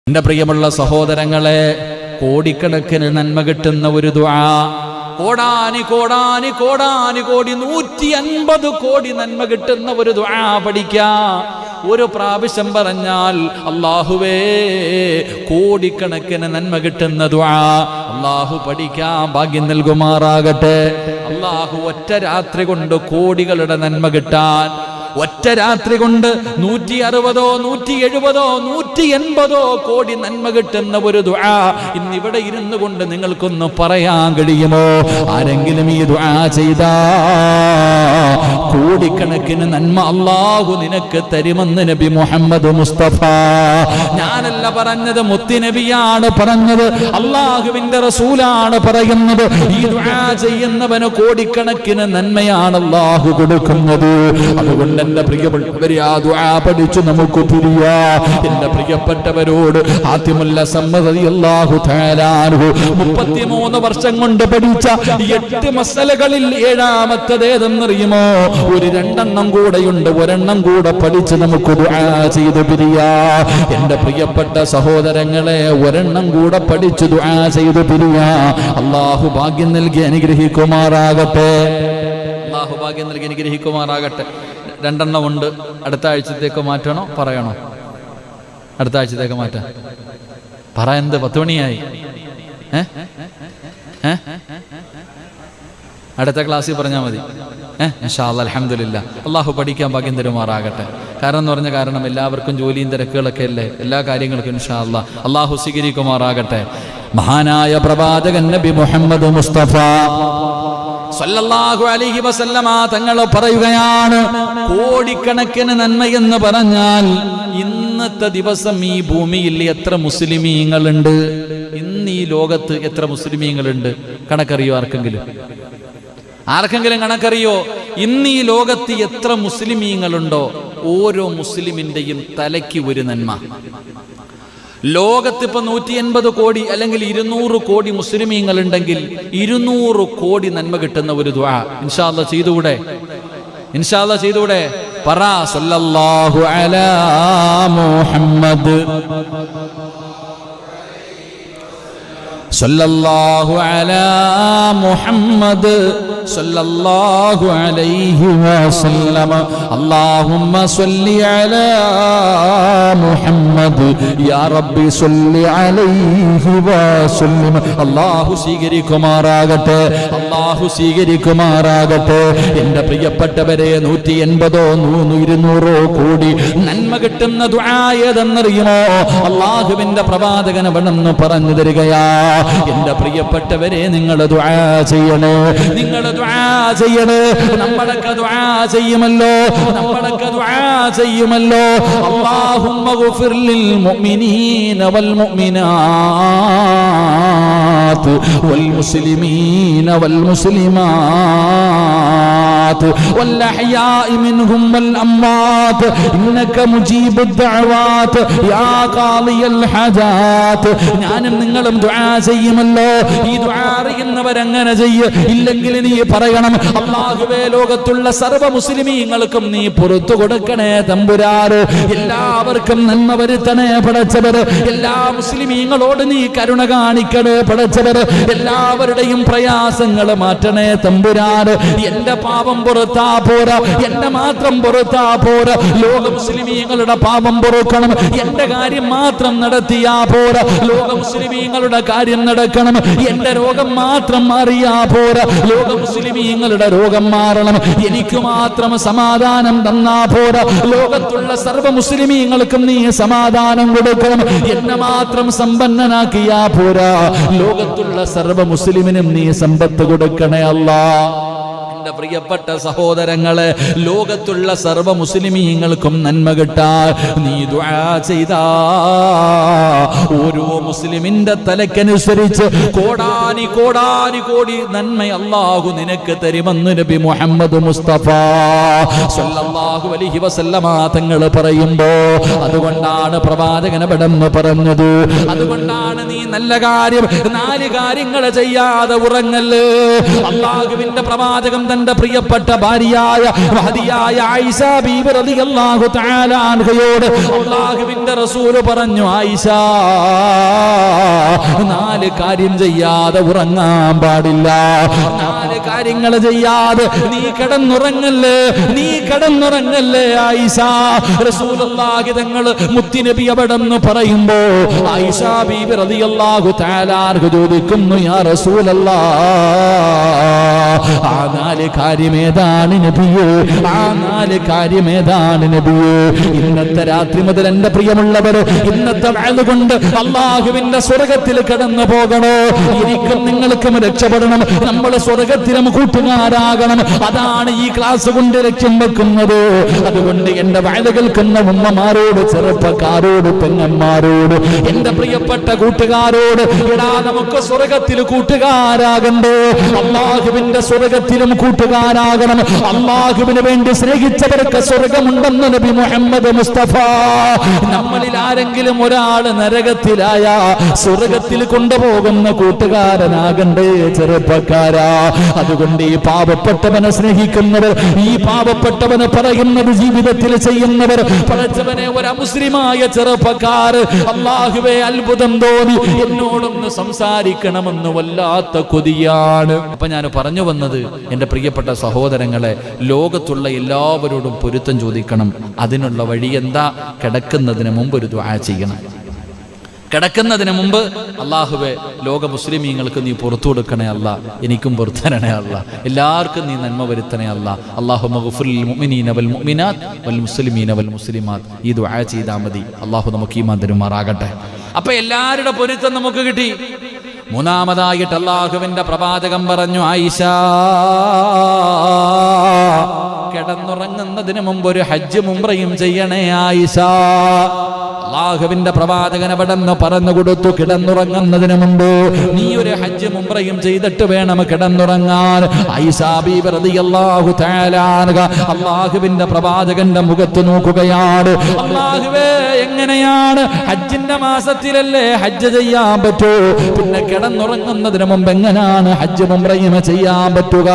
എൻ്റെ പ്രിയമുള്ള സഹോദരങ്ങളെ, കോടിക്കണക്കിന് നന്മ കിട്ടുന്ന ഒരു ദുആ, കോടാനി കോടാനി കോടാനി കോടി 150 കോടി നന്മ കിട്ടുന്ന ഒരു ദുആ പഠിക്കാം. ഒരു പ്രാവശ്യം പറഞ്ഞാൽ അല്ലാഹുവേ കോടിക്കണക്കിന് നന്മ കിട്ടുന്ന ദുആ അല്ലാഹു പഠിക്കാൻ ഭാഗ്യം നൽകുമാറാകട്ടെ. അല്ലാഹു ഒറ്റ രാത്രി കൊണ്ട് കോടികളുടെ നന്മ കിട്ടാൻ, ഒറ്റ രാത്രി കൊണ്ട് 160, 170, 180 കോടി നന്മ കിട്ടുന്ന ഒരു ദുആ ഇന്നിവിടെ ഇരുന്നു കൊണ്ട് നിങ്ങൾക്കൊന്ന് പറയാൻ കഴിയുമോ? ആരെങ്കിലും ഈ ദുആ ചെയ്താ കോടിക്കണക്കിന് നന്മ അല്ലാഹു നിനക്ക് തരുമെന്ന് നബി മുഹമ്മദ് മുസ്തഫ. ഞാനല്ല പറഞ്ഞത്, മുത്തുനബിയാണ് പറഞ്ഞത്, അല്ലാഹുവിന്റെ റസൂലാണ് പറയുന്നത്. ഈ ദുആ ചെയ്യുന്നവന് കോടിക്കണക്കിന് നന്മയാണ് അല്ലാഹു കൊടുക്കുന്നത്. അതുകൊണ്ട് എന്റെ പ്രിയപ്പെട്ടവരെ, ആ ദുആ പഠിച്ചു നമുക്ക് തിരിയാ. എന്റെ പ്രിയപ്പെട്ടവരോട് ആദ്യമുള്ള റളിയല്ലാഹു തആല അൻഹു 33 വർഷം കൊണ്ട് പഠിച്ച 8 മസലകളിൽ 7ാമത്തേത് ഏതെന്നറിയുമോ? ഒരു 2 കൂടെയുണ്ട്, ഒരെണ്ണം കൂടെ പഠിച്ച് നമുക്ക് ദുആ ചെയ്ത് പിരിയാ. എന്റെ പ്രിയപ്പെട്ട സഹോദരങ്ങളെ, ഒരെണ്ണം കൂടെ പഠിച്ച് ദുആ ചെയ്ത് പിരിയാ. അല്ലാഹു ഭാഗ്യം നൽകി അനുഗ്രഹിക്കുമാറാകട്ടെ. അല്ലാഹു ഭാഗ്യം നൽകി അനുഗ്രഹിക്കുമാറാകട്ടെ. 2 ഉണ്ട്. അടുത്ത ആഴ്ചത്തേക്ക് മാറ്റണോ പറയണോ? അടുത്ത ആഴ്ചത്തേക്ക് മാറ്റാം. പറ, എന്ത് 10 മണിയായി? അടുത്ത ക്ലാസ്സിൽ പറഞ്ഞാൽ മതി. ഇൻഷാ അല്ലാഹ്, അൽഹംദുലില്ലാഹ്. അല്ലാഹു പഠിക്കാൻ ഭാഗ്യം തരുമാറാകട്ടെ. കാരണം എല്ലാവർക്കും ജോലിയും തിരക്കുകളൊക്കെ അല്ലേ, എല്ലാ കാര്യങ്ങൾക്കും ഇൻഷാ അല്ലാഹ് അല്ലാഹു സ്വീകരിക്കുമാറാകട്ടെ. മഹാനായ പ്രവാചകൻ നബി മുഹമ്മദ് മുസ്തഫ സല്ലല്ലാഹു അലൈഹി വസല്ലമ തങ്ങൾ പറയുകയാണ്, കോടിക്കണക്കിന് നന്മ എന്ന് പറഞ്ഞാൽ ഇന്നത്തെ ദിവസം ഈ ഭൂമിയിൽ എത്ര മുസ്ലിമീങ്ങളുണ്ട്? ഇന്ന് ഈ ലോകത്ത് എത്ര മുസ്ലിമീങ്ങളുണ്ട്? കണക്കറിയോ? ആർക്കെങ്കിലും കണക്കറിയോ? ഇന്ന് ഈ ലോകത്ത് എത്ര മുസ്ലിമീങ്ങളുണ്ടോ? ഓരോ മുസ്ലിമിന്റെയും തലയ്ക്ക് ഒരു നന്മ. ലോകത്ത് ഇപ്പൊ 180 കോടി അല്ലെങ്കിൽ 200 കോടി മുസ്ലിമീങ്ങൾ ഉണ്ടെങ്കിൽ 200 കോടി നന്മ കിട്ടുന്ന ഒരു ദുആ ഇൻഷാ അല്ലാഹ് ചെയ്തുകൂടെ? ഇൻഷാ അല്ലാഹ് ചെയ്തുകൂടെ? പറ, സല്ലല്ലാഹു അലാ മുഹമ്മദ്, സല്ലല്ലാഹു അലാ മുഹമ്മദ്, സല്ലല്ലാഹു അലൈഹി വസല്ലം. അല്ലാഹുമ്മ സ്വല്ലി അലാ മുഹമ്മദ്, യാ റബ്ബി സ്വല്ലി അലൈഹി വസല്ലം. അല്ലാഹു സ്വീകരിക്കുമാറാകട്ടെ, അല്ലാഹു സ്വീകരിക്കുമാറാകട്ടെ. എൻ്റെ പ്രിയപ്പെട്ടവരെ, 180, 200 കോടി നന്മ കിട്ടുന്ന ദുആ ഏതെന്നറിയുമോ? അല്ലാഹുവിന്റെ പ്രവാചകൻ അവിടെന്ന് പറഞ്ഞു തരികയാ. എന്റെ പ്രിയപ്പെട്ടവരെ, നിങ്ങൾ ദുആ ചെയ്യണേ, നിങ്ങൾ ദുആ ചെയ്യണേ. നമ്മളൊക്കെ ദുആ ചെയ്യുമല്ലോ, നമ്മളൊക്കെ ദുആ ചെയ്യുമല്ലോ. അല്ലാഹുമ്മ ഗുഫിർ ലിൽ മുഅ്മിനീന വൽ മുഅ്മിനാത്ത് വൽ മുസ്ലിമീന വൽ മുസ്ലിമാത്ത് വൽ അഹ്യാഇ മിൻഹും വൽ അംവാത്ത് ഇന്നക മുജീബുദ് ദഅവാത്ത് യാ ഖാദിയൽ ഹജാത്ത്. ഞാനും നിങ്ങളും ദുആ ചെയ്യുമല്ലോ. ഈ ദുആ അറിയുന്നവരങ്ങനെ ചെയ്യ. ഇല്ലെങ്കിൽ നീ പറയണം, അല്ലാഹുവേ ലോകത്തുള്ള സർവ്വ മുസ്ലിമീങ്ങൾക്കും നീ പുറത്തു കൊടുക്കണേ തമ്പുരാന്. എല്ലാവർക്കും നന്മ വരുത്തണേ പടച്ചവര്. എല്ലാ മുസ്ലിമീങ്ങളോട് നീ കരുണ കാണിക്കണേ പടച്ചവര്. എല്ലാവരുടെയും പ്രയാസങ്ങൾ മാറ്റണേ തമ്പുരാന്. എന്റെ പാപം പുറത്താ പോരാ, എന്റെ മാത്രം പുറത്താ പോരാ. ലോക മുസ്ലിമീങ്ങളുടെ പാപം പൊറുക്കണം. എന്റെ കാര്യം മാത്രം നടത്തിയാ പോരാ, ലോക മുസ്ലിമീങ്ങളുടെ കാര്യം നടക്കണം. എന്റെ രോഗം മാത്രം മാറിയാ പോരാ, ലോക മുസ്ലിമീങ്ങളുടെ രോഗം മാറണം. എനിക്ക് മാത്രം സമാധാനം തന്നാ പോരാ, ലോകത്തുള്ള സർവ്വ മുസ്ലിമീങ്ങൾക്കും നീ സമാധാനം കൊടുക്കണം. എന്നെ മാത്രം സമ്പന്നനാക്കിയാ പോരാ, ലോകത്തുള്ള സർവ്വ മുസ്ലിമിനും നീ സമ്പത്ത് കൊടുക്കണേ അല്ലാഹ്. എന്റെ പ്രിയപ്പെട്ട സഹോദരങ്ങളെ, ലോകത്തുള്ള സർവ്വ മുസ്ലിമീങ്ങൾക്കും നന്മ കിട്ടാൻ നീ ദുആ ചെയ്താ ഓരോ മുസ്ലിമിന്റെ തലക്കനുസരിച്ച് കോടാനി കോടാനി കോടി നന്മ അല്ലാഹു നിനക്ക് തരുമെന്ന് നബി മുഹമ്മദ് മുസ്തഫ സല്ലല്ലാഹു അലൈഹി വസല്ലമ തങ്ങൾ പറയുമ്പോ, അതുകൊണ്ടാണ് പ്രവാചകൻ അവിടെന്ന് പറഞ്ഞത്, അതുകൊണ്ടാണ് നീ നല്ല കാര്യം 4 കാര്യങ്ങൾ ചെയ്യാതെ ഉറങ്ങല്ലേ. അല്ലാഹുവിന്റെ പ്രവാചകൻ തന്റെ പ്രിയപ്പെട്ട ഭാര്യയായ മഹദിയായ ആയിഷ ബീവി റളിയല്ലാഹു തആല അൻഹയോട് അല്ലാഹുവിന്റെ റസൂൽ പറഞ്ഞു, ആയിഷ 4 കാര്യം ചെയ്യാതെ ഉറങ്ങാൻ പാടില്ല. 4 കാര്യങ്ങൾ ചെയ്യാതെ നീ കിടന്നുറങ്ങല്ലേ ആയിഷ. റസൂലുള്ളാഹി തങ്ങൾ മുത്തുനബി അവിടെന്ന് പറയുമ്പോ ആയിഷ ബീബി റളിയല്ലാഹു തആല ചോദിക്കുന്നു, യാ റസൂലല്ലാഹ്, ആ 4 കാര്യം ഏതാണ് നബിയേ? ആ 4 കാര്യം ഏതാണ് നബിയേ? ഇന്നത്തെ രാത്രി മുതൽ എന്റെ പ്രിയമുള്ളവർ, ഇന്നത്തെ വഅദ് കൊണ്ട് അല്ലാഹുവിന്റെ സ്വർഗ്ഗത്തിൽ കടന്നു പോകണോ? എനിക്കും നിങ്ങൾക്കും രക്ഷപ്പെടണം. നമ്മൾ സ്വർഗ്ഗത്തിലും കൂട്ടുകാരാകണം. അതാണ് ഈ ക്ലാസ് കൊണ്ട് ലക്ഷ്യം വെക്കുന്നത്. അതുകൊണ്ട് എന്റെ വഅദ് കേൾക്കുന്ന ഉമ്മമാരോട്, ചെറുപ്പക്കാരോട്, പെങ്ങന്മാരോട്, എന്റെ പ്രിയപ്പെട്ട കൂട്ടുകാരോട്, എടാ നമുക്ക് സ്വർഗ്ഗത്തിൽ കൂട്ടുകാരാകണ്ടേ? അല്ലാഹുവിന്റെ സ്വർഗ്ഗത്തിലും കൂട്ടുകാരാകണം. അല്ലാഹുവിന് വേണ്ടി സ്നേഹിച്ചവർക്ക് സ്വർഗ്ഗമുണ്ടെന്ന് നബി മുഹമ്മദ് മുസ്തഫ. നമ്മളിൽ ആരെങ്കിലും ഒരാൾ നരകത്തിലായ സ്വർഗ്ഗത്തിൽ കൊണ്ടുപോകുന്ന കൂട്ടുകാരനാകണ്ടേ ചെറുപ്പക്കാരാ? അതുകൊണ്ട് ഈ പാവപ്പെട്ടവനെ സ്നേഹിക്കുന്നവർ, ഈ പാവപ്പെട്ടവന് പറയുന്നത് ജീവിതത്തിൽ ചെയ്യുന്നവർ, പടച്ചവനെ ഒരു മുസ്ലിമായ ചെറുപ്പക്കാർ, അല്ലാഹുവേ അത്ഭുതം തോന്നി എന്നോടൊന്ന് സംസാരിക്കണമെന്ന് വല്ലാത്ത കൊതിയാണ്. അപ്പൊ ഞാൻ പറഞ്ഞു വന്നത്, എന്റെ പ്രിയപ്പെട്ട സഹോദരങ്ങളെ, ലോകത്തുള്ള എല്ലാവരോടും പൊരുത്തം ചോദിക്കണം. അതിനുള്ള വഴി എന്താ? കിടക്കുന്നതിന് മുമ്പ് ഒരു ദുആ ചെയ്യണം. കിടക്കുന്നതിന് മുമ്പ് അല്ലാഹുവേ ലോക മുസ്ലിമീങ്ങൾക്ക് നീ പുറത്തു കൊടുക്കണേ അല്ല, എനിക്കും പുറത്തരണേ അല്ല, എല്ലാവർക്കും നീ നന്മ വരുത്തണേ അല്ല. അല്ലാഹുമ്മ ഗഫിറിൽ മുഅ്മിനീന വൽ മുഅ്മിനാത്ത് വൽ മുസ്ലിമീന വൽ മുസ്ലിമാത്ത്. ഈ ദുആ ചെയ്താൽ മതി. അല്ലാഹു നമുക്ക് ഈമാൻ തരുമാറാകട്ടെ. അപ്പൊ എല്ലാവരുടെ പൊരുത്തം നമുക്ക് കിട്ടി. മൂന്നാമതായിട്ട് അല്ലാഹുവിന്റെ പ്രവാചകൻ പറഞ്ഞു, ആയിഷ, കിടന്നുറങ്ങുന്നതിന് മുമ്പ് ഒരു ഹജ്ജും ഉംറയും ചെയ്യണേ ആയിഷ. അല്ലാഹുവിന്റെ പ്രവാചകൻ അവിടെന്ന് പറഞ്ഞു കൊടുത്തു, കിടന്നുറങ്ങുന്നതിന് മുമ്പ് നീ ഒരു ഹജ്ജും ഉംറയും ചെയ്തിട്ട് വേണം കിടന്നുറങ്ങാൻ. ആയിഷ ബീബി റളിയല്ലാഹു തആല അൻഹ അല്ലാഹുവിന്റെ പ്രവാചകന്റെ മുഖത്ത് നോക്കുകയാണ്. അല്ലാഹുവേ, എങ്ങനെയാണ് ഹജ്ജിന്റെ മാസത്തിലല്ലേ ഹജ്ജ് ചെയ്യാൻ പറ്റൂ? പിന്നെ കിടന്നുറങ്ങുന്നതിന് മുമ്പ് എങ്ങനെയാണ് ഹജ്ജും ഉംറയും ചെയ്യാൻ പറ്റുക?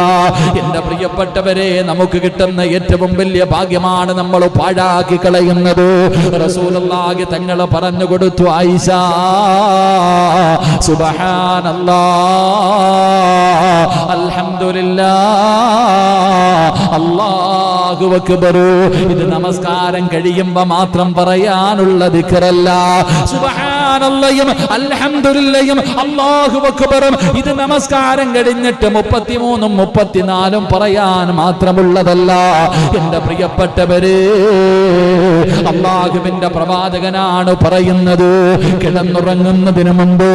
എന്റെ പ്രിയപ്പെട്ടവരെ, നമുക്ക് കിട്ടുന്ന ഏറ്റവും വലിയ ഭാഗ്യമാണ് നമ്മൾ പാഴാക്കി കളയുന്നത്. റസൂലുള്ളാഹി തങ്ങൾ പറഞ്ഞു കൊടുത്തു, ആയിഷ, സുബ്ഹാനല്ലാഹ്, അൽഹംദുലില്ലാഹ്, അല്ലാഹു അക്ബർ. ഇത് നമസ്കാരം കഴിയുമ്പോൾ മാത്രം പറയാനുള്ള ദിക്റല്ല. സുബ്ഹാനല്ലാഹും അൽഹംദുലില്ലാഹും അല്ലാഹു അക്ബറും ഇത് നമസ്കാരം കഴിഞ്ഞിട്ട് 33ഉം 34ഉം പറയാൻ മാത്രമുള്ളതല്ല. എന്റെ പ്രിയപ്പെട്ടവരെ, അല്ലാഹുവിന്റെ പ്രവാചകനാണ് പറയുന്നത്, കിടന്നുറങ്ങുന്നതിന് മുമ്പ്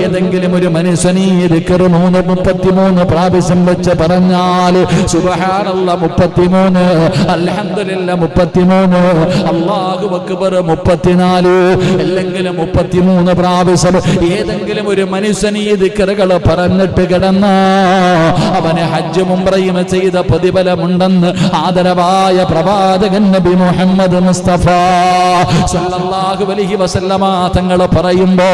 ഏതെങ്കിലും ഒരു മനുഷ്യനീ ദിക്ർ 33 പ്രാവശ്യം വെച്ച് പറഞ്ഞാൽ, സുബ്ഹാനല്ലാഹ് 33, അൽഹംദുലില്ലാഹ് 33, അല്ലാഹു അക്ബർ 34, അല്ലെങ്കിൽ 33 പ്രാവശ്യം ഏതെങ്കിലും ഒരു മനുഷ്യനീ ദിക്റുകൾ പറഞ്ഞിട്ട് കിടന്ന അവന് ഹജ്ജും ഉംറയും ചെയ്ത പ്രതിഫലമുണ്ടെന്ന് ആദരവായ പ്രവാചകൻ നബി മുഹമ്മദ് മുസ്തഫ സല്ലല്ലാഹു അലൈഹി വസല്ലമ തങ്ങൾ പറയുമ്പോ,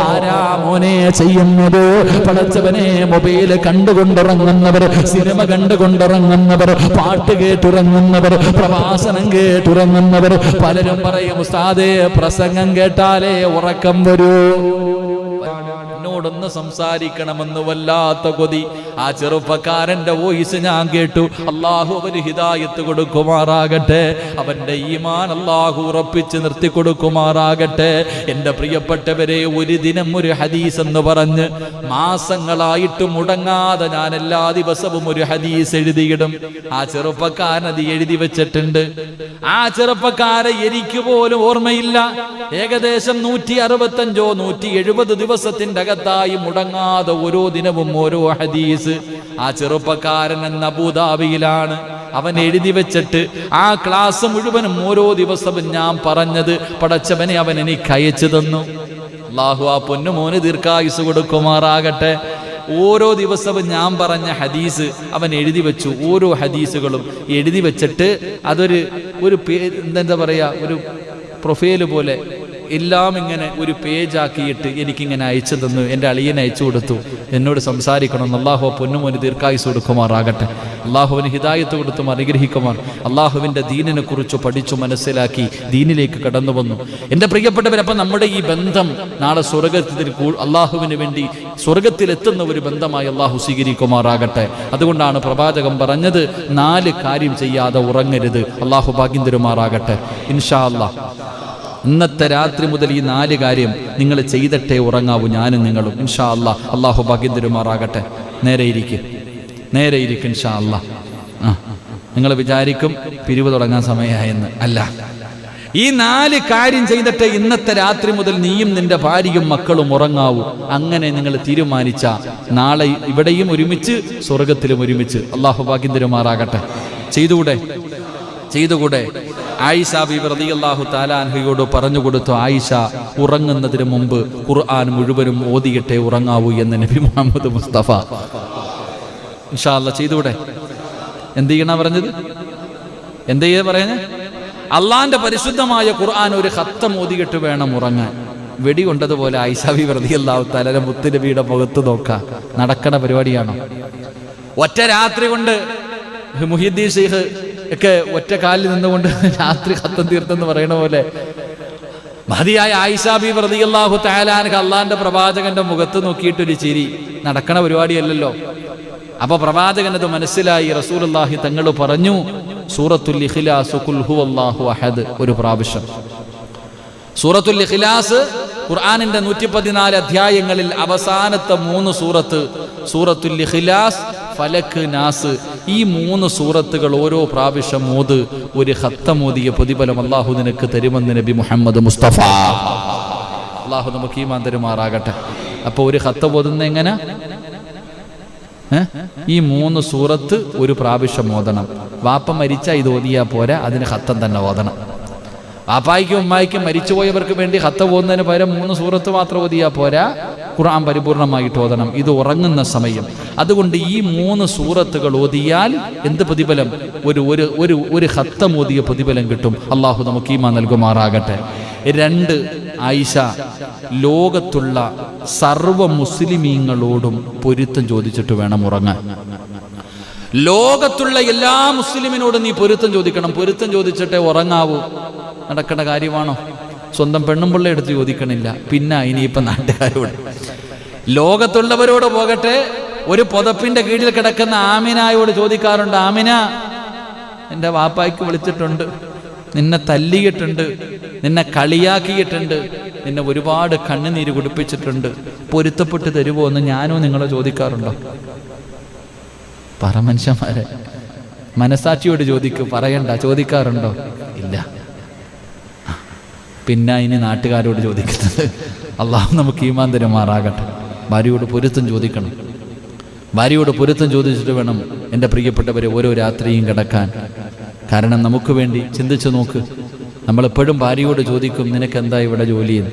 ആരാ മോനെ ചെയ്യുന്നത്? പടച്ചവനെ, മൊബൈൽ കണ്ടുകൊണ്ടിറങ്ങുന്നവർ, സിനിമ കണ്ടുകൊണ്ടിറങ്ങുന്നവർ, പാട്ട് കേട്ടുറങ്ങുന്നവർ, പ്രഭാഷണം കേട്ടുറങ്ങുന്നവർ. പലരും പറയും, ഉസ്താദേ പ്രസംഗം കേട്ടാലേ ഉറക്കം വരൂ. എന്നോടൊന്ന് സംസാരിക്കണമെന്ന് വല്ലാത്ത കൊതി. ആ ചെറുപ്പക്കാരന്റെ വോയിസ് ഞാൻ കേട്ടു. അല്ലാഹു അവന് ഹിദായത്ത് കൊടുക്കുമാറാകട്ടെ. അവന്റെ ഈമാൻ അല്ലാഹു ഉറപ്പിച്ച് നിർത്തി കൊടുക്കുമാറാകട്ടെ. എന്റെ പ്രിയപ്പെട്ടവരെ, ഒരു ദിനം ഒരു ഹദീസ് എന്ന് പറഞ്ഞ് മാസങ്ങളായിട്ട് മുടങ്ങാതെ ഞാൻ എല്ലാ ദിവസവും ഒരു ഹദീസ് എഴുതിയിടും. ആ ചെറുപ്പക്കാരൻ അത് എഴുതി വെച്ചിട്ടുണ്ട്. ആ ചെറുപ്പക്കാരെ എനിക്ക് പോലും ഓർമ്മയില്ല. ഏകദേശം 165 170 ദിവസത്തിന്റെ അകത്തായി മുടങ്ങാതെ ഓരോ ദിനവും ഓരോ ഹദീസ്. ആ ചെറുപ്പക്കാരൻ എന്ന അബൂദാബിയിലാണ്. അവൻ എഴുതി വെച്ചിട്ട് ആ ക്ലാസ് മുഴുവനും ഓരോ ദിവസവും ഞാൻ പറഞ്ഞത് പടച്ചവനെ അവൻ എനിക്ക് അയച്ചു തന്നു. അല്ലാഹു ആ പൊന്നുമോന് ദീർഘായുസ് കൊടുക്കുമാറാകട്ടെ. ഓരോ ദിവസവും ഞാൻ പറഞ്ഞ ഹദീസ് അവൻ എഴുതി വെച്ചു. ഓരോ ഹദീസുകളും എഴുതി വെച്ചിട്ട് അതൊരു എന്താ പറയാ, ഒരു പ്രൊഫൈല് പോലെ എല്ലാം ഇങ്ങനെ ഒരു പേജാക്കിയിട്ട് എനിക്കിങ്ങനെ അയച്ചു തന്നു. എൻ്റെ അളിയനെ അയച്ചു കൊടുത്തു, എന്നോട് സംസാരിക്കണം. അള്ളാഹു പൊന്നുമോന് ദീർഘായുസ് കൊടുക്കുമാറാകട്ടെ. അള്ളാഹുവിന് ഹിദായത്ത് കൊടുത്തും അനുഗ്രഹിക്കുമാർ. അള്ളാഹുവിൻ്റെ ദീനിനെ കുറിച്ച് പഠിച്ചു മനസ്സിലാക്കി ദീനിലേക്ക് കടന്നു വന്നു. എൻ്റെ പ്രിയപ്പെട്ടവരപ്പം നമ്മുടെ ഈ ബന്ധം നാളെ സ്വർഗത്തിൽ അള്ളാഹുവിന് വേണ്ടി സ്വർഗത്തിലെത്തുന്ന ഒരു ബന്ധമായി അള്ളാഹു സ്വീകരിക്കുമാറാകട്ടെ. അതുകൊണ്ടാണ് പ്രവാചകൻ പറഞ്ഞത് 4 കാര്യം ചെയ്യാതെ ഉറങ്ങരുത്. അള്ളാഹു ഭാഗ്യം തരുമാറാകട്ടെ. ഇൻഷാ അല്ലാഹ് ഇന്നത്തെ രാത്രി മുതൽ ഈ 4 കാര്യം നിങ്ങൾ ചെയ്തിട്ടേ ഉറങ്ങാവൂ, ഞാനും നിങ്ങളും. ഇൻഷാ അല്ലാഹ് അള്ളാഹു ഭാഗ്യം തരുമാറാകട്ടെ. നേരെ ഇരിക്കും ഇൻഷാ അല്ലാഹ്. നിങ്ങൾ വിചാരിക്കും പിരിവ് തുടങ്ങാൻ സമയമായെന്ന്. അല്ല, ഈ 4 കാര്യം ചെയ്തിട്ട് ഇന്നത്തെ രാത്രി മുതൽ നീയും നിന്റെ ഭാര്യയും മക്കളും ഉറങ്ങാവൂ. അങ്ങനെ നിങ്ങൾ തീരുമാനിച്ച നാളെ ഇവിടെയും ഒരുമിച്ച് സ്വർഗത്തിലും ഒരുമിച്ച്. അള്ളാഹു ഭാഗ്യം തരുമാറാകട്ടെ. ചെയ്തുകൂടെ? ആയിഷ ബീവി റളിയല്ലാഹു തആല അൻഹയോട് പറഞ്ഞു കൊടുത്തു, ആയിഷ ഉറങ്ങുന്നതിന് മുമ്പ് ഖുർആൻ മുഴുവനും ഓതിയിട്ടേ ഉറങ്ങാവൂ എന്ന് നബി മുഹമ്മദ് മുസ്തഫ. ഇൻഷാ അല്ലാഹ് ചെയ്തുകൂടെ? എന്ത് ചെയ്യണ പറഞ്ഞത്? എന്ത് ചെയ്യാ പറയുന്നത്? അള്ളാന്റെ പരിശുദ്ധമായ ഖുർആൻ ഒരു ഖത്തം ഓതിയിട്ട് വേണം ഉറങ്ങാൻ. വെടി കൊണ്ടതുപോലെ ആയിഷ ബീവി റളിയല്ലാഹു തആല മുത്തുനബിയുടെ മുഖത്ത് നോക്കുക. നടക്കണ പരിപാടിയാണോ? ഒറ്റ രാത്രി കൊണ്ട് മുഹ്യിദ്ദീൻ ശൈഖ് ഒക്കെ ഒറ്റ കാലിൽ നിന്നുകൊണ്ട് രാത്രി ഖത്തം തീർത്തെന്ന് പറയണ പോലെ മഹദിയായ ആയിഷ ബീവി റളിയല്ലാഹു തആല അൻഹ അള്ളാന്റെ പ്രവാചകന്റെ മുഖത്ത് നോക്കിയിട്ടൊരു ചിരി. നടക്കണ പരിപാടിയല്ലല്ലോ. അപ്പൊ പ്രവാചകനത് മനസ്സിലായി. റസൂലുള്ളാഹി തങ്ങൾ പറഞ്ഞു, സൂറത്തുൽ ഇഖ്ലാസ് ഖുൽ ഹുവല്ലാഹു അഹദ് ഒരു പ്രാവശ്യം. സൂറത്തുൽ ഇഖ്ലാസ് ഖുർആനിന്റെ 114 അധ്യായങ്ങളിൽ അവസാനത്തെ 3 സൂറത്ത്, സൂറത്തുൽ ഇഖ്ലാസ്, ഫലക്, നാസ്, ഈ 3 സൂറത്തുകൾ ഓരോ പ്രാവശ്യം ഓത്. ഒരു ഖത്തം ഓതിയ പ്രതിഫലം അല്ലാഹു നിനക്ക് തരുമെന്ന് നബി മുഹമ്മദ് മുസ്തഫ. അല്ലാഹു നമുക്ക് ഈമാൻ തരുമാറാകട്ടെ. അപ്പൊ ഒരു ഖത്തം ഓതുന്ന എങ്ങനെ? ഈ 3 സൂറത്ത് ഒരു പ്രാവശ്യം ഓതണം. വാപ്പ മരിച്ച ഇത് ഓതിയാ പോരാ, അതിന് ഖത്തം തന്നെ ഓതണം. വാപ്പായ്ക്കും ഉമ്മായ്ക്കും മരിച്ചുപോയവർക്ക് വേണ്ടി ഖത്തം ഓതുന്നതിന് പകരം 3 സൂറത്ത് മാത്രം ഓതിയാ പോരാ, ഖുർആൻ പരിപൂർണമായിട്ട് ഓതണം. ഇത് ഉറങ്ങുന്ന സമയം. അതുകൊണ്ട് ഈ 3 സൂറത്തുകൾ ഓതിയാൽ എന്ത് പ്രതിഫലം? ഒരു ഖത്തം ഓതിയ പ്രതിഫലം കിട്ടും. അള്ളാഹു നമുക്ക് ഈമാൻ നൽകുമാറാകട്ടെ. 2, ആയിഷ ലോകത്തുള്ള സർവ മുസ്ലിമീങ്ങളോടും പൊരുത്തം ചോദിച്ചിട്ട് വേണം ഉറങ്ങാൻ. ലോകത്തുള്ള എല്ലാ മുസ്ലിമിനോടും നീ പൊരുത്തം ചോദിക്കണം. പൊരുത്തം ചോദിച്ചിട്ടേ ഉറങ്ങാവൂ. നടക്കേണ്ട കാര്യമാണോ? സ്വന്തം പെണ്ണും പിള്ളേ എടുത്ത് ചോദിക്കണില്ല, പിന്നെ ഇനിയിപ്പം നാട്ടുകാരോട്. ലോകത്തുള്ളവരോട് പോകട്ടെ, ഒരു പുതപ്പിന്റെ കീഴിൽ കിടക്കുന്ന ആമിനായോട് ചോദിക്കാറുണ്ട്, ആമിന എൻ്റെ വാപ്പായ്ക്ക് വിളിച്ചിട്ടുണ്ട്, നിന്നെ തല്ലിയിട്ടുണ്ട്, നിന്നെ കളിയാക്കിയിട്ടുണ്ട്, നിന്നെ ഒരുപാട് കണ്ണുനീര് കുടിപ്പിച്ചിട്ടുണ്ട്, പൊരുത്തപ്പെട്ട് തരുമോ എന്ന് ഞാനോ നിങ്ങളോ ചോദിക്കാറുണ്ടോ? പറ മനുഷ്യന്മാരെ, മനസാക്ഷിയോട് ചോദിക്കും. പറയണ്ട, ചോദിക്കാറുണ്ടോ? ഇല്ല. പിന്നെ ഇനി നാട്ടുകാരോട് ചോദിക്കുന്നത്. അള്ളാഹു നമുക്ക് ഈമാൻ തരുമാറാകട്ടെ. ഭാര്യയോട് പൊരുത്തം ചോദിക്കണം. ഭാര്യയോട് പൊരുത്തം ചോദിച്ചിട്ട് വേണം എൻ്റെ പ്രിയപ്പെട്ടവരെ ഓരോ രാത്രിയും കിടക്കാൻ. കാരണം നമുക്ക് വേണ്ടി ചിന്തിച്ചു നോക്ക്. നമ്മളെപ്പോഴും ഭാര്യയോട് ചോദിക്കും, നിനക്കെന്താ ഇവിടെ ജോലിയെന്ന്.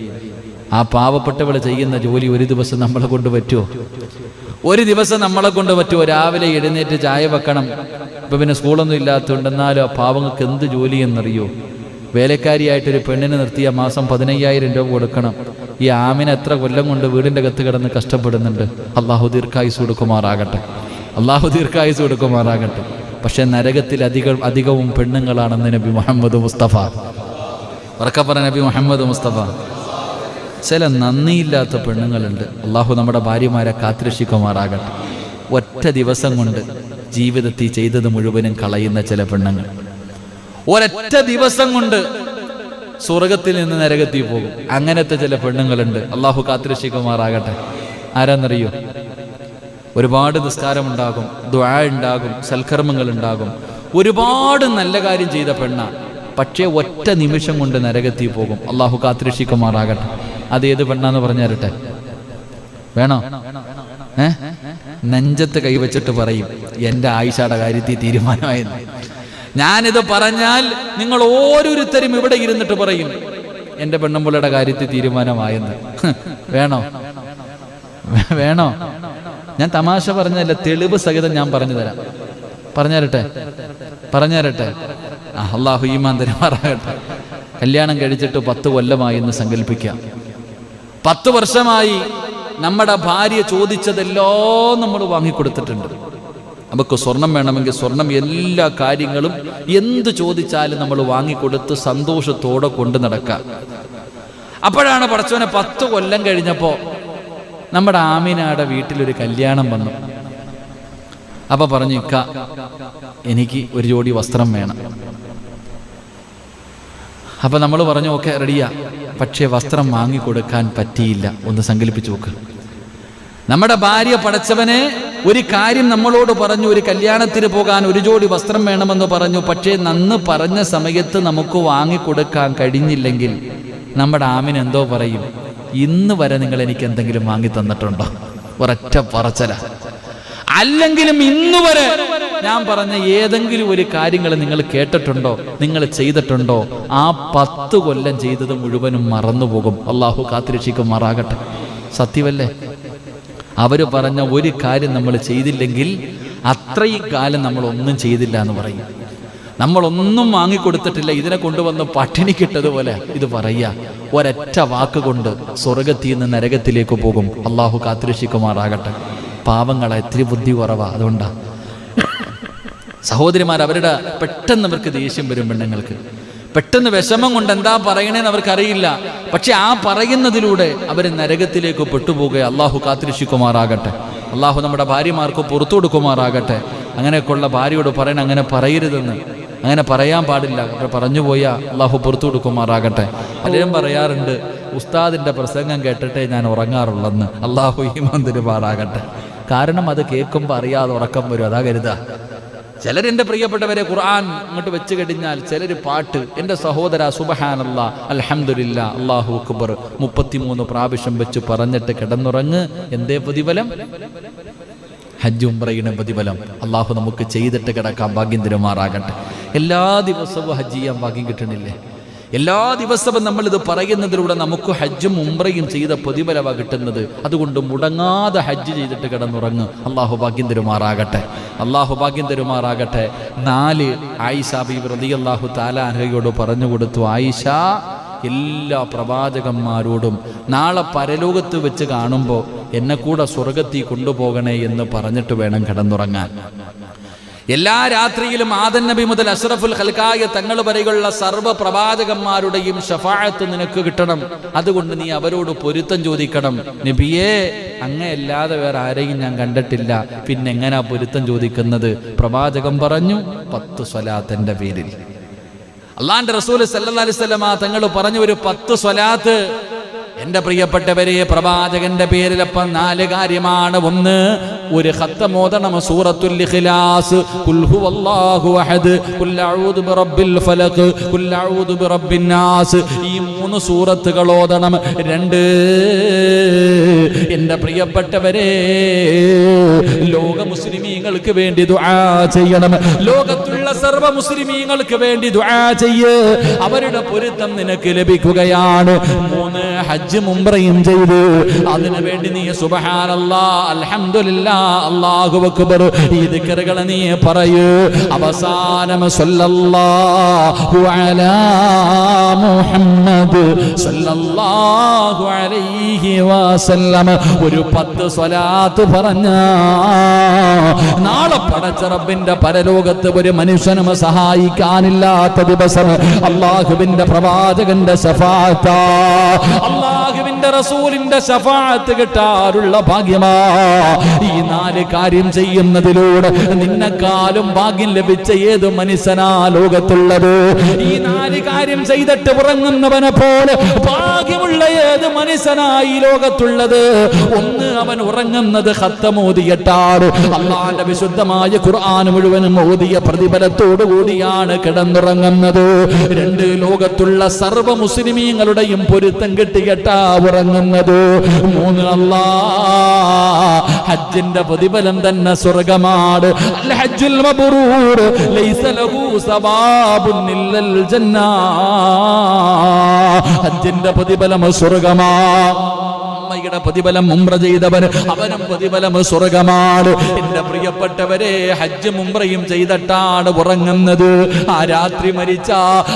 ആ പാവപ്പെട്ടവൾ ചെയ്യുന്ന ജോലി ഒരു ദിവസം നമ്മളെ കൊണ്ട് പറ്റുമോ? ഒരു ദിവസം നമ്മളെ കൊണ്ട് പറ്റുമോ? രാവിലെ എഴുന്നേറ്റ് ചായ വെക്കണം. ഇപ്പം പിന്നെ സ്കൂളൊന്നും ഇല്ലാത്തതുകൊണ്ട്, എന്നാലും ആ പാവങ്ങൾക്ക് എന്ത് ജോലിയെന്നറിയോ? വേലക്കാരിയായിട്ടൊരു പെണ്ണിനെ നിർത്തിയ മാസം 15,000 രൂപ കൊടുക്കണം. ഈ ആമിന എത്ര കൊല്ലം കൊണ്ട് വീടിൻ്റെ അകത്ത് കിടന്ന് കഷ്ടപ്പെടുന്നുണ്ട്. അള്ളാഹു ദീർഘായുസ് കൊടുക്കുമാറാകട്ടെ. അള്ളാഹു ദീർഘായുസ് കൊടുക്കുമാറാകട്ടെ. പക്ഷെ നരകത്തിൽ അധികവും പെണ്ണുങ്ങളാണെന്ന് നബി മുഹമ്മദ് മുസ്തഫ. ഉറക്കപ്പറ നബി മുഹമ്മദ് മുസ്തഫ. ചില നന്ദിയില്ലാത്ത പെണ്ണുങ്ങളുണ്ട്. അള്ളാഹു നമ്മുടെ ഭാര്യമാരെ കാത്തുരക്ഷിക്കുമാറാകട്ടെ. ഒറ്റ ദിവസം കൊണ്ട് ജീവിതത്തിൽ ചെയ്തത് മുഴുവനും കളയുന്ന ചില പെണ്ണുങ്ങൾ ഒരൊറ്റ ദിവസം കൊണ്ട് സ്വർഗത്തിൽ നിന്ന് നരകത്തിൽ പോകും. അങ്ങനത്തെ ചില പെണ്ണുങ്ങളുണ്ട്. അള്ളാഹു കാത്തുരക്ഷിക്കുമാറാകട്ടെ. ആരാന്നറിയോ? ഒരുപാട് നിസ്കാരമുണ്ടാകും, ദുആ ഉണ്ടാകും, സൽക്കർമ്മങ്ങൾ ഉണ്ടാകും, ഒരുപാട് നല്ല കാര്യം ചെയ്ത പെണ്ണാണ്. പക്ഷേ ഒറ്റ നിമിഷം കൊണ്ട് നരകത്തിൽ പോകും. അള്ളാഹു കാത്തുരക്ഷിക്കുമാറാകട്ടെ. അതേത് പെണ്ണാന്ന് പറഞ്ഞു തരട്ടെ? വേണോ? നെഞ്ചത്ത് കൈവച്ചിട്ട് പറയും, എൻ്റെ ആയിഷയുടെ കാര്യത്തിൽ തീരുമാനമായെന്ന്. ഞാനിത് പറഞ്ഞാൽ നിങ്ങൾ ഓരോരുത്തരും ഇവിടെ ഇരുന്നിട്ട് പറയും, എൻ്റെ പെണ്ണുമ്പിള്ളയുടെ കാര്യത്തിൽ തീരുമാനമായെന്ന്. വേണോ? വേണോ? ഞാൻ തമാശ പറഞ്ഞല്ല, തെളിവ് സഹിതം ഞാൻ പറഞ്ഞു തരാം. പറഞ്ഞു തരട്ടെ? അള്ളാഹു ഈമാൻ തരുമാറാകട്ടെ. കല്യാണം കഴിച്ചിട്ട് 10 കൊല്ലമായി എന്ന് സങ്കല്പിക്കാം. 10 വർഷമായി നമ്മുടെ ഭാര്യ ചോദിച്ചതെല്ലാം നമ്മൾ വാങ്ങിക്കൊടുത്തിട്ടുണ്ട്. നമുക്ക് സ്വർണം വേണമെങ്കിൽ സ്വർണം, എല്ലാ കാര്യങ്ങളും എന്ത് ചോദിച്ചാലും നമ്മൾ വാങ്ങിക്കൊടുത്ത് സന്തോഷത്തോടെ കൊണ്ട് നടക്കാം. അപ്പോഴാണ് പടച്ചോനെ 10 കൊല്ലം കഴിഞ്ഞപ്പോൾ നമ്മുടെ ആമിനയുടെ വീട്ടിലൊരു കല്യാണം വന്നു. അപ്പൊ പറഞ്ഞു, ഇക്ക എനിക്ക് ഒരു ജോഡി വസ്ത്രം വേണം. അപ്പൊ നമ്മൾ പറഞ്ഞു, ഓക്കെ റെഡിയാ, പക്ഷേ വസ്ത്രം വാങ്ങിക്കൊടുക്കാൻ പറ്റിയില്ല. ഒന്ന് സങ്കല്പിച്ചു നോക്ക്. നമ്മുടെ ഭാര്യ പടച്ചവനെ ഒരു കാര്യം നമ്മളോട് പറഞ്ഞു, ഒരു കല്യാണത്തിന് പോകാൻ ഒരു ജോഡി വസ്ത്രം വേണമെന്ന് പറഞ്ഞു. പക്ഷേ നന്ന് പറഞ്ഞ സമയത്ത് നമുക്ക് വാങ്ങിക്കൊടുക്കാൻ കഴിഞ്ഞില്ലെങ്കിൽ നമ്മുടെ ആമിന് എന്തോ പറയും, ഇന്ന് വരെ നിങ്ങൾ എനിക്ക് എന്തെങ്കിലും വാങ്ങി തന്നിട്ടുണ്ടോ? ഒരൊറ്റ പറച്ചല. അല്ലെങ്കിലും ഇന്ന് വരെ ഞാൻ പറഞ്ഞ ഏതെങ്കിലും ഒരു കാര്യങ്ങൾ നിങ്ങൾ കേട്ടിട്ടുണ്ടോ, നിങ്ങൾ ചെയ്തിട്ടുണ്ടോ? ആ 10 കൊല്ലം ചെയ്തത് മുഴുവനും മറന്നുപോകും. അള്ളാഹു കാത്തുരക്ഷിക്കുമാറാകട്ടെ. സത്യമല്ലേ? അവര് പറഞ്ഞ ഒരു കാര്യം നമ്മൾ ചെയ്തില്ലെങ്കിൽ അത്രയും കാലം നമ്മൾ ഒന്നും ചെയ്തില്ല എന്ന് പറയും. നമ്മളൊന്നും വാങ്ങിക്കൊടുത്തിട്ടില്ല, ഇതിനെ കൊണ്ടുവന്ന് പട്ടിണിക്കിട്ടതുപോലെ ഇത് പറയുക. ഒരൊറ്റ വാക്കുകൊണ്ട് സ്വർഗത്തിൽ നിന്ന് നരകത്തിലേക്ക് പോകും. അള്ളാഹു കാത്തുരക്ഷിക്കുമാറാകട്ടെ. പാവങ്ങളെ ഇത്തിരി ബുദ്ധി കുറവാ. അതുകൊണ്ടാ സഹോദരിമാർ, അവരുടെ പെട്ടെന്ന് അവർക്ക് ദേഷ്യം വരും. പെണ്ണുങ്ങൾക്ക് പെട്ടെന്ന് വിഷമം കൊണ്ട് എന്താ പറയണേന്ന് അവർക്കറിയില്ല. പക്ഷെ ആ പറയുന്നതിലൂടെ അവർ നരകത്തിലേക്ക് പെട്ടുപോകുക. അള്ളാഹു കാത്തുരക്ഷിക്കുമാറാകട്ടെ. അള്ളാഹു നമ്മുടെ ഭാര്യമാർക്ക് പുറത്തു കൊടുക്കുമാറാകട്ടെ. അങ്ങനെയൊക്കെയുള്ള ഭാര്യയോട് പറയണ അങ്ങനെ പറയരുതെന്ന്, അങ്ങനെ പറയാൻ പാടില്ല. പറഞ്ഞു പോയാൽ അള്ളാഹു പുറത്തു കൊടുക്കുമാറാകട്ടെ. പലരും പറയാറുണ്ട്, ഉസ്താദിന്റെ പ്രസംഗം കേട്ടിട്ടേ ഞാൻ ഉറങ്ങാറുള്ളെന്ന്. അള്ളാഹു ഈമാൻ തരുമാറാകട്ടെ. കാരണം അത് കേൾക്കുമ്പോൾ അറിയാതെ ഉറക്കം വരും. അതാ കരുതാ. ചിലരെൻ്റെ പ്രിയപ്പെട്ടവരെ ഖുർആൻ അങ്ങോട്ട് വെച്ച് കഴിഞ്ഞാൽ ചിലർ പാട്ട്, എൻ്റെ സഹോദര സുബ്ഹാനല്ലാ അൽഹംദുലില്ലാ അല്ലാഹു അക്ബർ 33 പ്രാവശ്യം വെച്ച് പറഞ്ഞിട്ട് കിടന്നുറങ്ങ്. എന്തേ പ്രതിഫലം? ഹജ്ജ് ഉംറയുടെ പ്രതിഫലം. അള്ളാഹു നമുക്ക് ചെയ്തിട്ട് കിടക്കാൻ ഭാഗ്യം തരുമാറാകട്ടെ. എല്ലാ ദിവസവും ഹജ്ജ് ചെയ്യാൻ ഭാഗ്യം കിട്ടണില്ലേ? എല്ലാ ദിവസവും നമ്മളിത് പറയുന്നതിലൂടെ നമുക്ക് ഹജ്ജും ഉംറയും ചെയ്ത പ്രതിഫലമാണ് കിട്ടുന്നത്. അതുകൊണ്ട് മുടങ്ങാതെ ഹജ്ജ് ചെയ്തിട്ട് കിടന്നുറങ്ങ്. അള്ളാഹു ഭാഗ്യം തരുമാറാകട്ടെ. അള്ളാഹു ഭാഗ്യം തരുമാറാകട്ടെ. 4 ആയിഷ ബീവി റളിയല്ലാഹു തആല അൻഹയോട് പറഞ്ഞു കൊടുത്തു, ആയിഷ എല്ലാ പ്രവാചകന്മാരോടും നാളെ പരലോകത്ത് വെച്ച് കാണുമ്പോൾ എന്നെ കൂടെ സ്വർഗത്തിൽ കൊണ്ടുപോകണേ എന്ന് പറഞ്ഞിട്ട് വേണം കിടന്നുറങ്ങാൻ. എല്ലാ രാത്രിയിലും ആദം നബി മുതൽ അഷ്റഫുൽ ഖൽഖായ തങ്ങൾ വരെയുള്ള സർവ്വ പ്രവാചകന്മാരുടെയും ശഫാഅത്ത് നിനക്ക് കിട്ടണം. അതുകൊണ്ട് നീ അവരോട് പൊരുത്തം ചോദിക്കണം. നബിയേ, അങ്ങയല്ലാതെ വേറെ ആരെയും ഞാൻ കണ്ടിട്ടില്ല, പിന്നെ എങ്ങനാ പൊരുത്തം ചോദിക്കുന്നത്? പ്രവാചകൻ പറഞ്ഞു, 10 സ്വലാത്തിന്റെ പേരിൽ. അള്ളാന്റെ റസൂൽ സല്ലല്ലാഹു അലൈഹി വസല്ലമ തങ്ങൾ പറഞ്ഞു, ഒരു 10 സ്വലാത്ത്. എന്റെ പ്രിയപ്പെട്ടവരെ, പ്രവാചകന്റെ പേരിൽ അപ്പം 4 കാര്യമാണ്. ഒന്ന്, ഒരു ഖത്തം ഓതണം, സൂറത്തുൽ ഇഖ്ലാസ്, ഖുൽ ഹുവല്ലാഹു അഹദ്, ഖുൽ അഊദു ബിറബ്ബിൽ ഫലഖ്, ഖുൽ അഊദു ബിറബ്ബിൻ നാസ്. ഈ 3 സൂറത്തുകൾ ഓതണം. 2, എന്റെ പ്രിയപ്പെട്ടവരെ, ലോക മുസ്ലിമീങ്ങൾക്ക് വേണ്ടി ദുആ ചെയ്യണം. ലോകത്തുള്ള സർവ്വ മുസ്ലിമീങ്ങൾക്ക് വേണ്ടി ദുആ ചെയ്യ്. അവരുടെ പൊരുത്തം നിനക്ക് ലഭിക്കുകയാണ്. 3, ഹജ്ജും ഉംറയും ചെയ്തു. അതിനു വേണ്ടി നീ സുബ്ഹാനല്ലാഹ് അൽഹംദുലില്ലാഹ് അല്ലാഹു അക്ബർ ഈ ദിക്റുകൾ നീ പറയൂ. അവസാനം സല്ലല്ലാഹു അലാ മുഹമ്മദ് സല്ലല്ലാഹു അലൈഹി വസല്ലം ഒരു 10 സ്വലാത്ത് പറഞ്ഞ നാളെ പടച്ച റബ്ബിന്റെ പരലോകത്ത് ഒരു മനുഷ്യനും സഹായിക്കാനില്ലാത്ത ദിവസം അല്ലാഹുവിന്റെ പ്രവാചകന്റെ ശഫാഅത്ത്, അല്ലാഹുവിന്റെ റസൂലിന്റെ ശഫാഅത്ത് കിട്ടാറുള്ള ഭാഗ്യമാ. ഈ 4 കാര്യം ചെയ്യുന്നതിലൂടെ നിന്നെക്കാളും ഭാഗ്യം ലഭിച്ച ഏത് മനുഷ്യനാ ലോകത്തുള്ളത്? ഈ 4 കാര്യം ചെയ്തിട്ട് ഉറങ്ങുന്നവനെ പോലെ ഭാഗ്യമുള്ള ഏത് മനുഷ്യനായി ലോകത്തുള്ളത്? 1, അവൻ ഉറങ്ങുന്നത് ഖത്തം ഓതിയിട്ടാണ്. അല്ലാഹുവിന്റെ വിശുദ്ധമായ ഖുർആൻ മുഴുവനും ഓതിയ പ്രതിഫലത്തോടു കൂടിയാണ് കിടന്നുറങ്ങുന്നത്. 2, ലോകത്തുള്ള സർവ്വ മുസ്ലിമീങ്ങളുടെയും പൊരുത്തം കിട്ടിയിട്ടാ ഉറങ്ങുന്നത്. 3, അല്ലാഹ് ഹജ്ജിന്റെ പ്രതിഫലം തന്നെ സ്വർഗ്ഗമാണ്. അൽ ഹജ്ജുൽ മബ്റൂർ ലൈസ ലഹു സവാബുൻ ഇല്ലൽ ജന്ന. ഹജ്ജിന്റെ പ്രതിഫലം സ്വർഗ്ഗമാണ്. ഉമ്മയുടെ പ്രതിഫലം ഉംറ ചെയ്തവൻ അവനും പ്രതിഫലം സ്വർഗമാണ്. എന്റെ പ്രിയപ്പെട്ടവരെ, ഹജ്ജും ഉംറയും ചെയ്തിട്ടാണ് ഉറങ്ങുന്നത്. ആ രാത്രി മരിച്ച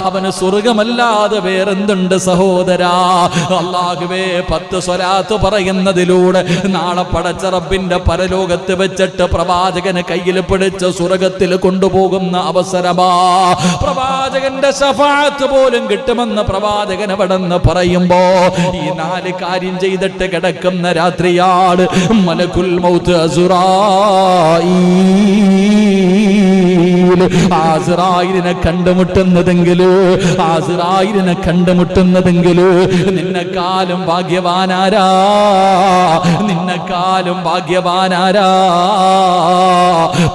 അവന് സ്വർഗമല്ലാതെ വേറെന്തുണ്ട് സഹോദരാ? അല്ലാഹുവേ, 10 സ്വലാത്ത് പറയുന്നതിലൂടെ നാളെ പടച്ച റബ്ബിന്റെ പരലോകത്ത് വെച്ചിട്ട് പ്രവാചകന് കയ്യിൽ പിടിച്ച് സ്വർഗത്തിൽ കൊണ്ടുപോകുന്ന അവസരമാ. പ്രവാചകന്റെ ശഫാഅത്ത് പോലും കിട്ടുമെന്ന് പ്രവാചകൻ അവിടെന്ന് പറയുമ്പോ ഈ 4 കാര്യം ചെയ്തിട്ട് കിടക്കുന്ന രാത്രിയാണ് മലക്കുൽ മൗത്ത് അസ്റായീലിനെ കണ്ടുമുട്ടുന്നതെങ്കിൽ നിന്നെക്കാളും ഭാഗ്യവാനാരാ?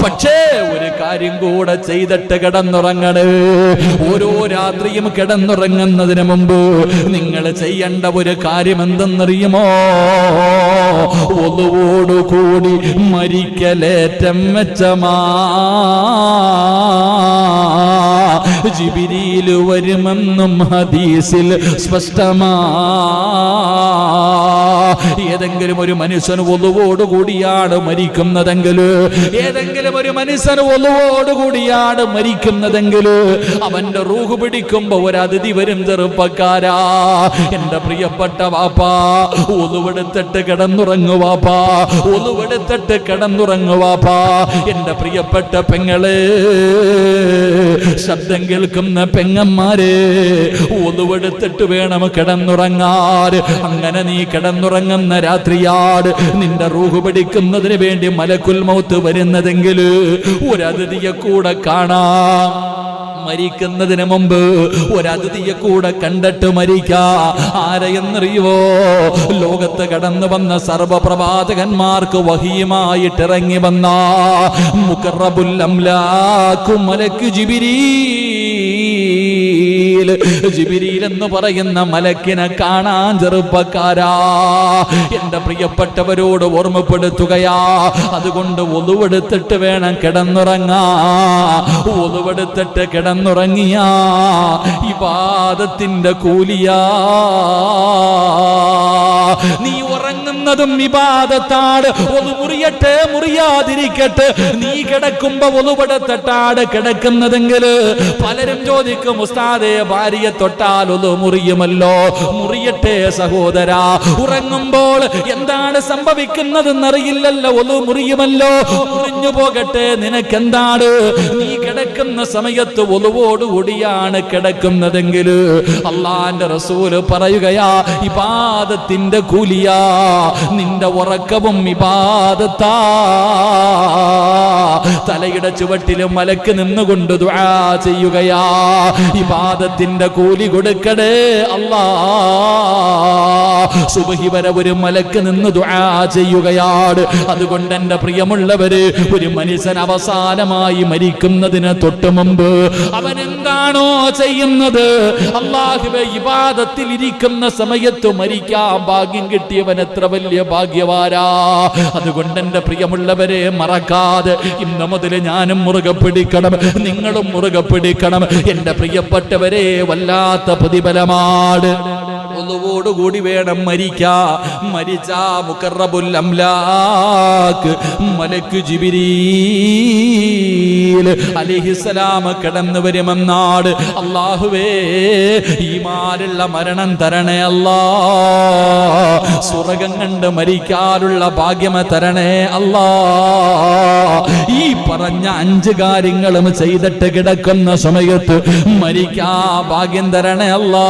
പക്ഷേ ഒരു കാര്യം കൂടെ ചെയ്തിട്ട് കിടന്നുറങ്ങണേ. ഓരോ രാത്രിയും കിടന്നുറങ്ങുന്നതിന് മുമ്പ് നിങ്ങൾ ചെയ്യേണ്ട ഒരു കാര്യം എന്തെന്നറിയുമോ? ഒന്നുകൂടി മരിക്കലേറ്റം മെച്ചമാ. ജിബ്രീൽ വരുമെന്നും ഹദീസിൽ സ്പഷ്ടമാ. ഏതെങ്കിലും ഒരു മനുഷ്യൻ ഒന്നുകൂടിയാണ് മരിക്കുന്നതെങ്കിൽ, അവന്റെ റൂഹ് പിടിക്കുമ്പോ ഒരു അതിഥി വരും. ചെറുപ്പക്കാരാ, എന്റെ പ്രിയപ്പെട്ട വാപ്പാ, ഒന്നുവെടുത്തിട്ട് കിടന്നുറങ്ങു വാപ്പാ. എന്റെ പ്രിയപ്പെട്ട പെങ്ങളെ, ശബ്ദം കേൾക്കുന്ന പെങ്ങന്മാരെ, ഒന്നുവെടുത്തിട്ട് വേണം കിടന്നുറങ്ങാൻ. അങ്ങനെ നീ കിടന്നുറങ്ങുന്ന രാത്രിയാട് നിന്റെ റൂഹ് പിടിക്കുന്നതിന് വേണ്ടി മലക്കുൽ മൗത്ത് വരുന്നതെങ്കിൽ ഒരു അതിഥിയെ കൂടെ കാണാം. മരിക്കുന്നതിന് മുമ്പ് ഒരു അതിഥിയെ കൂടെ കണ്ടിട്ട് മരിക്കാ. ആരെയെന്നറിയുവോ? ലോകത്ത് കടന്നു വന്ന സർവപ്രവാചകന്മാർക്ക് വഹിയുമായിട്ട് ഇറങ്ങി വന്ന മുഖറബുൽ അംലാഖ് മലക്ക് ജിബ്രീൽ എന്ന് പറയുന്ന മലക്കിനെ കാണാൻ ചെറുപ്പക്കാരാ, എന്റെ പ്രിയപ്പെട്ടവരോട് ഓർമ്മപ്പെടുത്തുകയാ. അതുകൊണ്ട് ഒളുവെടുത്തിട്ട് വേണം കിടന്നുറങ്ങാ. ഒളുവെടുത്തിട്ട് കിടന്നുറങ്ങിയാ ഇബാദത്തിന്റെ കൂലിയാ. നീ ഉറങ്ങുന്നതും ഇബാദത്താണ്. ഒളു മുറിയട്ടെ മുറിയാതിരിക്കട്ടെ, നീ കിടക്കുമ്പോ ഒളുവെടുത്തിട്ടാണ് കിടക്കുന്നതെങ്കിൽ പലരും ചോദിക്കും, ഉസ്താദേ, ഭാര്യയെ തൊട്ടാൽ ഒളു മുറിയുമല്ലോ. മുറിയട്ടെ സഹോദരാ. ഉറങ്ങുമ്പോൾ എന്താണ് സംഭവിക്കുന്നതെന്നറിയില്ലല്ലോ. ഒളു മുറിയുമല്ലോ. മുറിഞ്ഞു പോകട്ടെ, നിനക്കെന്താണ്? നീ കിടക്കുന്ന സമയത്ത് ഒളുവോടുകൂടിയാണ് കിടക്കുന്നതെങ്കിൽ അള്ളാന്റെ റസൂല് പറയുകയാ, ഇബാദത്തിന്റെ കൂലിയാ. നിന്റെ ഉറക്കവും ഇബാദത്താ. തലയുടെ ചുവട്ടിലും മലക്ക് നിന്നുകൊണ്ട് ദുആ ചെയ്യുകയാ. ഇബാദത്തിന്റെ കൂലി കൊടുക്കണേ അല്ലാ. സുബ്ഹി വരെ ഒരു മലക്ക് നിന്ന് ദുആ ചെയ്യുകയാണ്. അതുകൊണ്ട് എന്റെ പ്രിയമുള്ളവര്, ഒരു മനുഷ്യൻ അവസാനമായി മരിക്കുന്നതിന് തൊട്ട് മുമ്പ് അവൻ എന്താണോ ചെയ്യുന്നത്, അല്ലാഹുവേ, ഇബാദത്തിൽ ഇരിക്കുന്ന സമയത്ത് മരിക്കാൻ ഭാഗ്യം കിട്ടിയവൻ എത്ര വലിയ ഭാഗ്യവാനാ. അതുകൊണ്ട് എന്റെ പ്രിയമുള്ളവരെ, മറക്കാതെ ഇന്ന് മുതൽ ഞാനും മുറുകെ പിടിക്കണം, നിങ്ങളും മുറുകെ പിടിക്കണം. എന്റെ പ്രിയപ്പെട്ടവരെ, വല്ലാത്ത പ്രതിഫലമാണ്. ഒന്നുകൂടി വേണം മരിച്ചാ മുഖറബുൽ അംലാഖ് മലക്ക് ജിബ്രീൽ അലൈഹിസ്സലാം കടന്നു വരുമെന്നാണ്. അല്ലാഹുവേ, ഈമാനുള്ള മരണം തരണേ അല്ലാ. സ്വർഗ്ഗം കണ്ട് മരിക്കാനുള്ള ഭാഗ്യം തരണേ അല്ലാ. ഈ പറഞ്ഞ 5 കാര്യങ്ങളും ചെയ്തിട്ട് കിടക്കുന്ന സമയത്ത് മരിക്കാ ഭാഗ്യം തരണേ അല്ലാ.